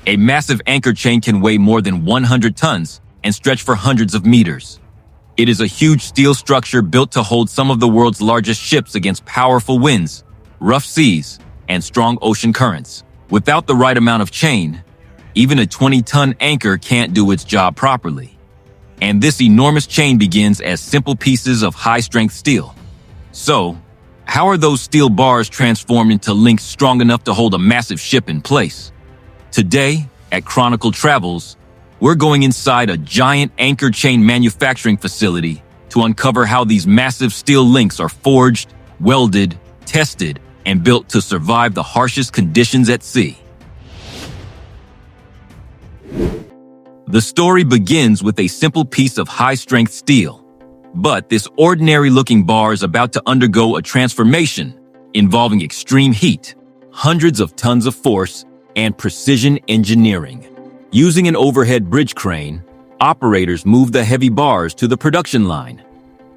A massive anchor chain can weigh more than 100 tons and stretch for hundreds of meters. It is a huge steel structure built to hold some of the world's largest ships against powerful winds, rough seas, and strong ocean currents. Without the right amount of chain, even a 20-ton anchor can't do its job properly. And this enormous chain begins as simple pieces of high-strength steel. So, how are those steel bars transformed into links strong enough to hold a massive ship in place? Today, at Chronicle Travels, we're going inside a giant anchor chain manufacturing facility to uncover how these massive steel links are forged, welded, tested, and built to survive the harshest conditions at sea. The story begins with a simple piece of high-strength steel. But this ordinary-looking bar is about to undergo a transformation involving extreme heat, hundreds of tons of force, and precision engineering. Using an overhead bridge crane, operators move the heavy bars to the production line,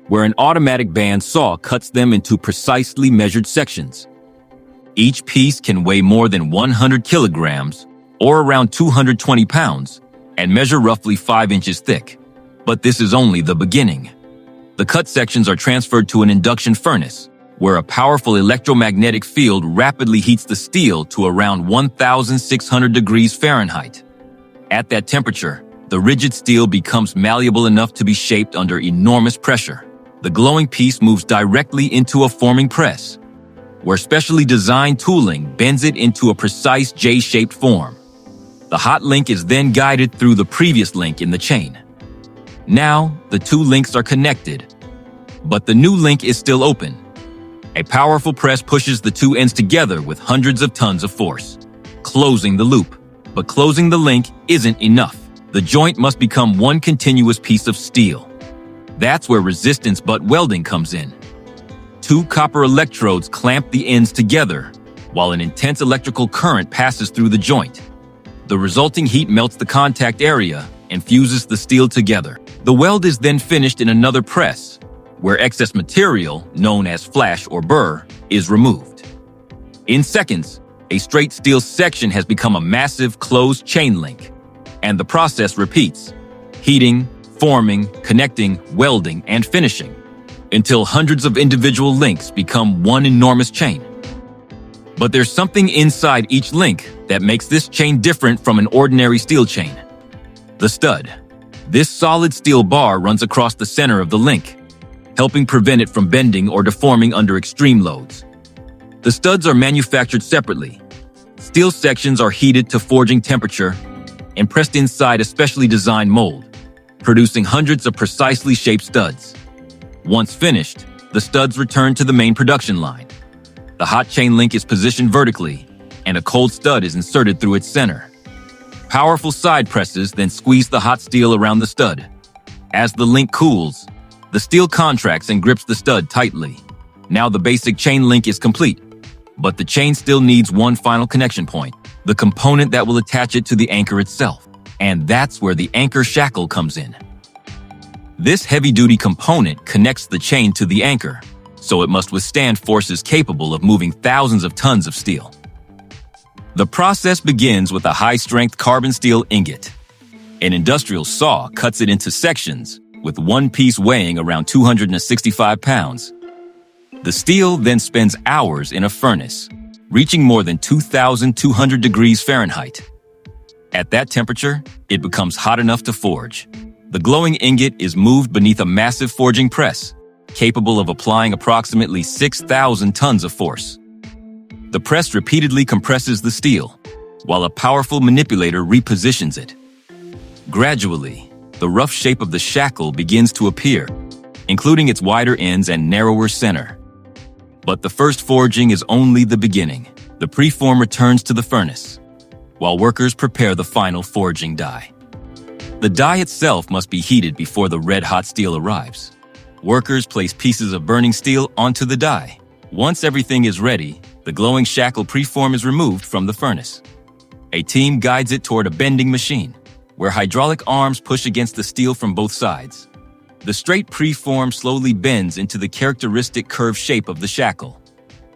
where an automatic band saw cuts them into precisely measured sections. Each piece can weigh more than 100 kilograms, or around 220 pounds, and measure roughly 5 inches thick. But this is only the beginning. The cut sections are transferred to an induction furnace, where a powerful electromagnetic field rapidly heats the steel to around 1,600 degrees Fahrenheit. At that temperature, the rigid steel becomes malleable enough to be shaped under enormous pressure. The glowing piece moves directly into a forming press, where specially designed tooling bends it into a precise J-shaped form. The hot link is then guided through the previous link in the chain. Now, the two links are connected, but the new link is still open. A powerful press pushes the two ends together with hundreds of tons of force, closing the loop. But closing the link isn't enough. The joint must become one continuous piece of steel. That's where resistance butt welding comes in. Two copper electrodes clamp the ends together, while an intense electrical current passes through the joint. The resulting heat melts the contact area and fuses the steel together. The weld is then finished in another press, where excess material, known as flash or burr, is removed. In seconds, a straight steel section has become a massive closed chain link, and the process repeats, heating, forming, connecting, welding, and finishing, until hundreds of individual links become one enormous chain. But there's something inside each link that makes this chain different from an ordinary steel chain. The stud. This solid steel bar runs across the center of the link, helping prevent it from bending or deforming under extreme loads. The studs are manufactured separately. Steel sections are heated to forging temperature and pressed inside a specially designed mold, producing hundreds of precisely shaped studs. Once finished, the studs return to the main production line. The hot chain link is positioned vertically, and a cold stud is inserted through its center. Powerful side presses then squeeze the hot steel around the stud. As the link cools, the steel contracts and grips the stud tightly. Now the basic chain link is complete, but the chain still needs one final connection point, the component that will attach it to the anchor itself. And that's where the anchor shackle comes in. This heavy-duty component connects the chain to the anchor, so it must withstand forces capable of moving thousands of tons of steel. The process begins with a high-strength carbon steel ingot. An industrial saw cuts it into sections, with one piece weighing around 265 pounds. The steel then spends hours in a furnace, reaching more than 2,200 degrees Fahrenheit. At that temperature, it becomes hot enough to forge. The glowing ingot is moved beneath a massive forging press, capable of applying approximately 6,000 tons of force. The press repeatedly compresses the steel, while a powerful manipulator repositions it. Gradually, the rough shape of the shackle begins to appear, including its wider ends and narrower center. But the first forging is only the beginning. The preform returns to the furnace, while workers prepare the final forging die. The die itself must be heated before the red-hot steel arrives. Workers place pieces of burning steel onto the die. Once everything is ready, the glowing shackle preform is removed from the furnace. A team guides it toward a bending machine, where hydraulic arms push against the steel from both sides. The straight preform slowly bends into the characteristic curved shape of the shackle.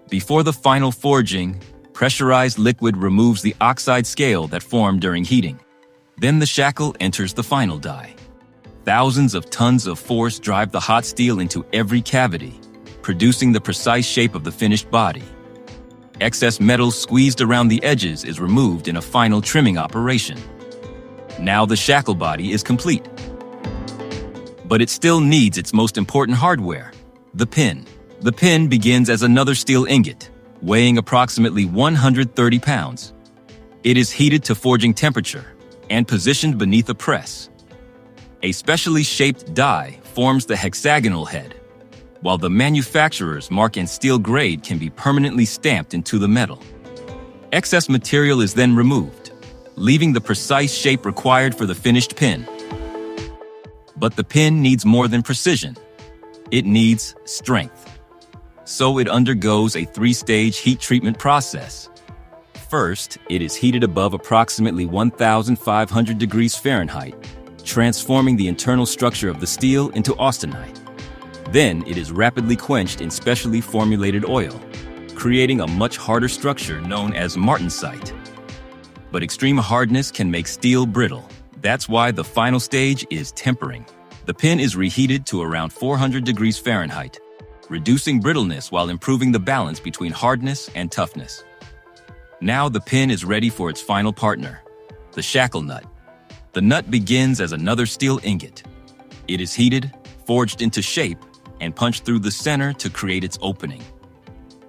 Before the final forging, pressurized liquid removes the oxide scale that formed during heating. Then the shackle enters the final die. Thousands of tons of force drive the hot steel into every cavity, producing the precise shape of the finished body. Excess metal squeezed around the edges is removed in a final trimming operation. Now the shackle body is complete. But it still needs its most important hardware, the pin. The pin begins as another steel ingot, weighing approximately 130 pounds. It is heated to forging temperature and positioned beneath a press. A specially shaped die forms the hexagonal head, while the manufacturer's mark and steel grade can be permanently stamped into the metal. Excess material is then removed, leaving the precise shape required for the finished pin. But the pin needs more than precision. It needs strength. So it undergoes a three-stage heat treatment process. First, it is heated above approximately 1,500 degrees Fahrenheit, transforming the internal structure of the steel into austenite. Then it is rapidly quenched in specially formulated oil, creating a much harder structure known as martensite. But extreme hardness can make steel brittle. That's why the final stage is tempering. The pin is reheated to around 400 degrees Fahrenheit, reducing brittleness while improving the balance between hardness and toughness. Now the pin is ready for its final partner, the shackle nut. The nut begins as another steel ingot. It is heated, forged into shape, and punched through the center to create its opening.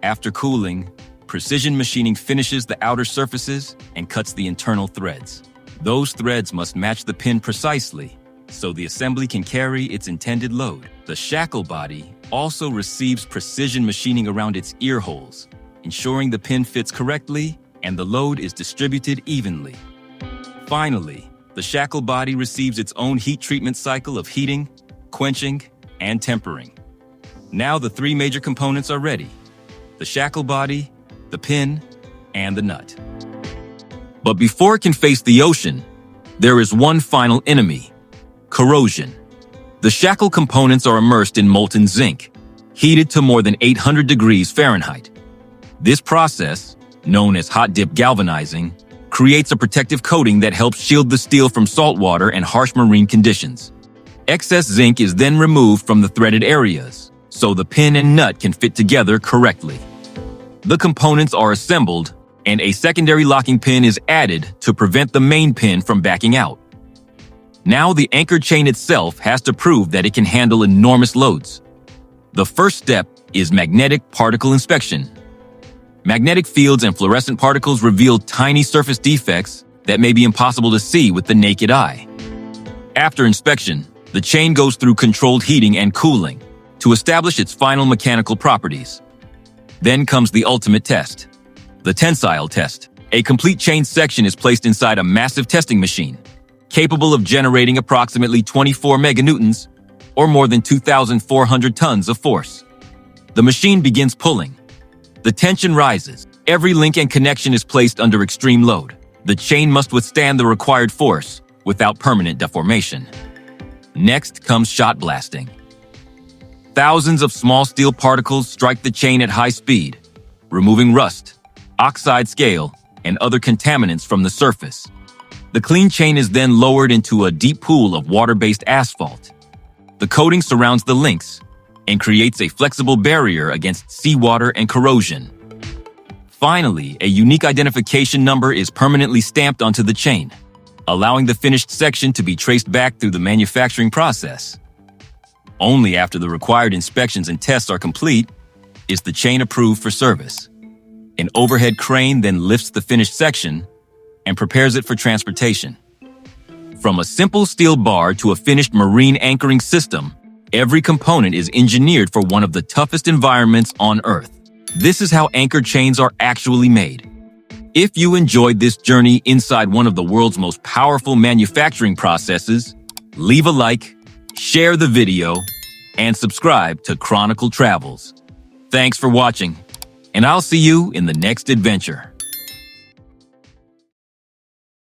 After cooling, precision machining finishes the outer surfaces and cuts the internal threads. Those threads must match the pin precisely, so the assembly can carry its intended load. The shackle body also receives precision machining around its ear holes, ensuring the pin fits correctly and the load is distributed evenly. Finally, the shackle body receives its own heat treatment cycle of heating, quenching, and tempering. Now the three major components are ready: the shackle body, the pin, and the nut. But before it can face the ocean, there is one final enemy: corrosion. The shackle components are immersed in molten zinc, heated to more than 800 degrees Fahrenheit. This process, known as hot dip galvanizing, creates a protective coating that helps shield the steel from salt water and harsh marine conditions. Excess zinc is then removed from the threaded areas, so the pin and nut can fit together correctly. The components are assembled, and a secondary locking pin is added to prevent the main pin from backing out. Now the anchor chain itself has to prove that it can handle enormous loads. The first step is magnetic particle inspection. Magnetic fields and fluorescent particles reveal tiny surface defects that may be impossible to see with the naked eye. After inspection, the chain goes through controlled heating and cooling to establish its final mechanical properties. Then comes the ultimate test, the tensile test. A complete chain section is placed inside a massive testing machine, capable of generating approximately 24 meganewtons, or more than 2,400 tons of force. The machine begins pulling. The tension rises. Every link and connection is placed under extreme load. The chain must withstand the required force without permanent deformation. Next comes shot blasting. Thousands of small steel particles strike the chain at high speed, removing rust, oxide scale, and other contaminants from the surface. The clean chain is then lowered into a deep pool of water-based asphalt. The coating surrounds the links and creates a flexible barrier against seawater and corrosion. Finally, a unique identification number is permanently stamped onto the chain, allowing the finished section to be traced back through the manufacturing process. Only after the required inspections and tests are complete is the chain approved for service. An overhead crane then lifts the finished section and prepares it for transportation. From a simple steel bar to a finished marine anchoring system, every component is engineered for one of the toughest environments on Earth. This is how anchor chains are actually made. If you enjoyed this journey inside one of the world's most powerful manufacturing processes, leave a like, share the video, and subscribe to Chronicle Travels. Thanks for watching, and I'll see you in the next adventure.